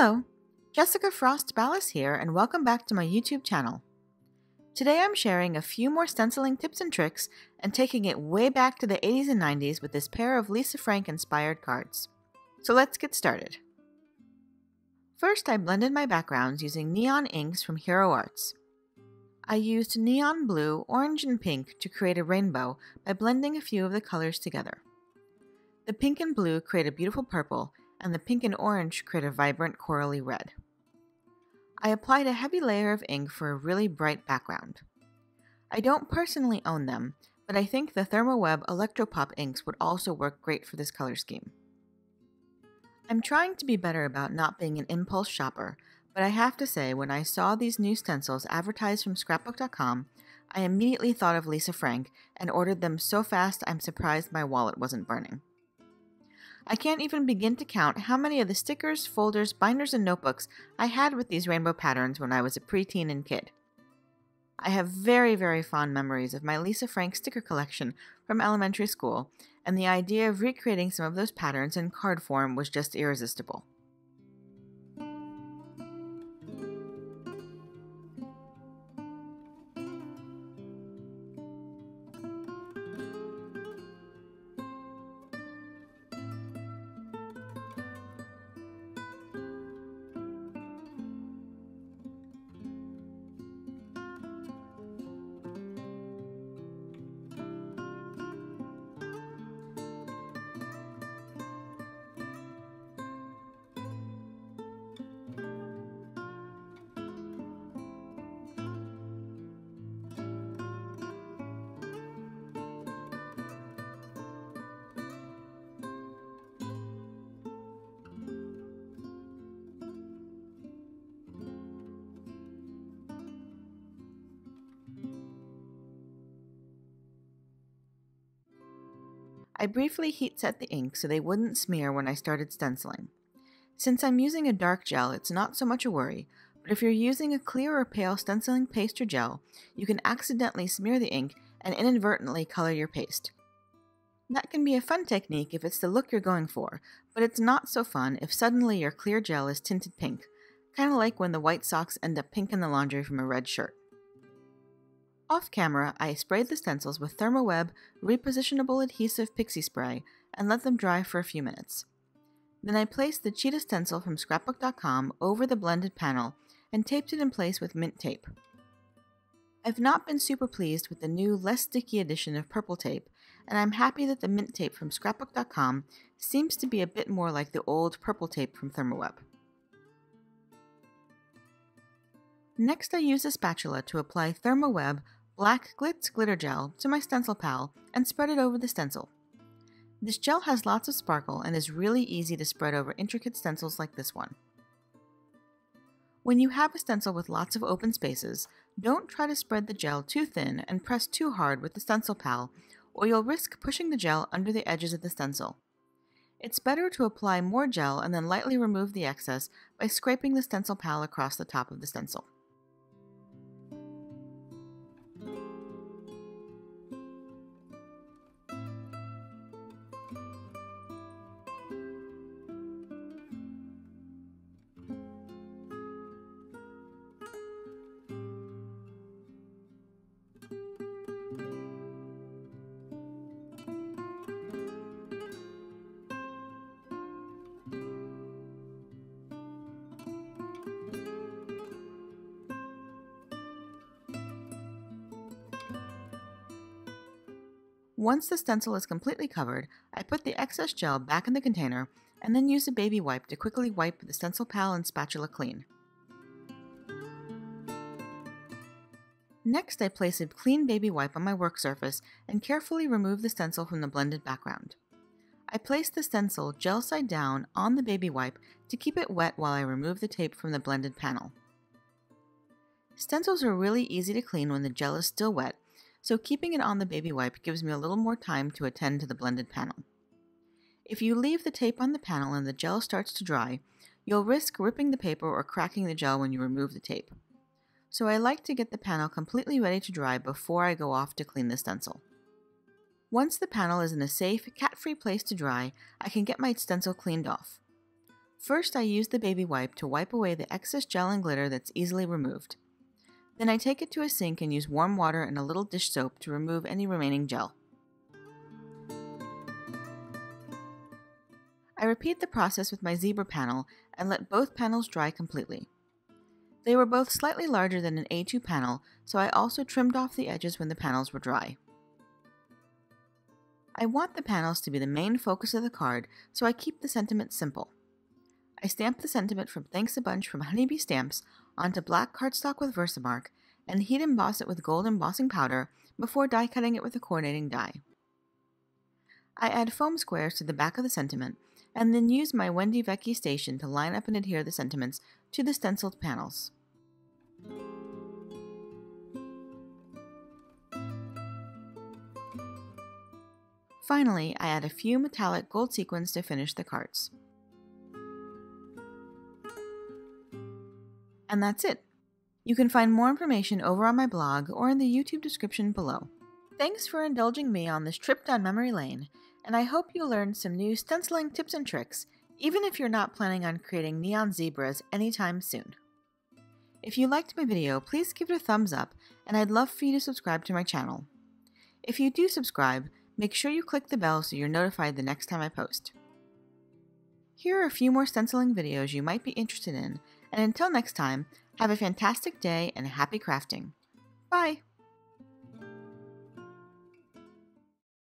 Hello, Jessica Frost-Ballas here, and welcome back to my YouTube channel. Today I'm sharing a few more stenciling tips and tricks and taking it way back to the 80s and 90s with this pair of Lisa Frank inspired cards. So let's get started. First, I blended my backgrounds using neon inks from Hero Arts. I used neon blue, orange, and pink to create a rainbow by blending a few of the colors together. The pink and blue create a beautiful purple, and the pink and orange create a vibrant corally red. I applied a heavy layer of ink for a really bright background. I don't personally own them, but I think the Therm Electropop inks would also work great for this color scheme. I'm trying to be better about not being an impulse shopper, but I have to say when I saw these new stencils advertised from scrapbook.com, I immediately thought of Lisa Frank and ordered them so fast I'm surprised my wallet wasn't burning. I can't even begin to count how many of the stickers, folders, binders, and notebooks I had with these rainbow patterns when I was a preteen and kid. I have very fond memories of my Lisa Frank sticker collection from elementary school, and the idea of recreating some of those patterns in card form was just irresistible. I briefly heat set the ink so they wouldn't smear when I started stenciling. Since I'm using a dark gel, it's not so much a worry, but if you're using a clear or pale stenciling paste or gel, you can accidentally smear the ink and inadvertently color your paste. That can be a fun technique if it's the look you're going for, but it's not so fun if suddenly your clear gel is tinted pink, kind of like when the white socks end up pink in the laundry from a red shirt. Off camera, I sprayed the stencils with Therm repositionable adhesive pixie spray and let them dry for a few minutes. Then I placed the Cheetah Stencil from scrapbook.com over the blended panel and taped it in place with mint tape. I've not been super pleased with the new, less sticky edition of purple tape, and I'm happy that the mint tape from scrapbook.com seems to be a bit more like the old purple tape from Therm. Next, I used a spatula to apply Therm Black Glitz Glitter Gel to my stencil pal and spread it over the stencil. This gel has lots of sparkle and is really easy to spread over intricate stencils like this one. When you have a stencil with lots of open spaces, don't try to spread the gel too thin and press too hard with the stencil pal, or you'll risk pushing the gel under the edges of the stencil. It's better to apply more gel and then lightly remove the excess by scraping the stencil pal across the top of the stencil. Once the stencil is completely covered, I put the excess gel back in the container and then use a baby wipe to quickly wipe the stencil pal and spatula clean. Next, I place a clean baby wipe on my work surface and carefully remove the stencil from the blended background. I place the stencil gel side down on the baby wipe to keep it wet while I remove the tape from the blended panel. Stencils are really easy to clean when the gel is still wet, so keeping it on the baby wipe gives me a little more time to attend to the blended panel. If you leave the tape on the panel and the gel starts to dry, you'll risk ripping the paper or cracking the gel when you remove the tape. So I like to get the panel completely ready to dry before I go off to clean the stencil. Once the panel is in a safe, cat-free place to dry, I can get my stencil cleaned off. First, I use the baby wipe to wipe away the excess gel and glitter that's easily removed. Then I take it to a sink and use warm water and a little dish soap to remove any remaining gel. I repeat the process with my zebra panel and let both panels dry completely. They were both slightly larger than an A2 panel, so I also trimmed off the edges when the panels were dry. I want the panels to be the main focus of the card, so I keep the sentiment simple. I stamp the sentiment from Thanks a Bunch from Honeybee Stamps onto black cardstock with Versamark and heat emboss it with gold embossing powder before die cutting it with a coordinating die. I add foam squares to the back of the sentiment and then use my Wendy Vecchi station to line up and adhere the sentiments to the stenciled panels. Finally, I add a few metallic gold sequins to finish the cards. And that's it. You can find more information over on my blog or in the YouTube description below. Thanks for indulging me on this trip down memory lane, and I hope you learned some new stenciling tips and tricks, even if you're not planning on creating neon zebras anytime soon. If you liked my video, please give it a thumbs up, and I'd love for you to subscribe to my channel. If you do subscribe, make sure you click the bell so you're notified the next time I post. Here are a few more stenciling videos you might be interested in, and until next time, have a fantastic day and happy crafting. Bye!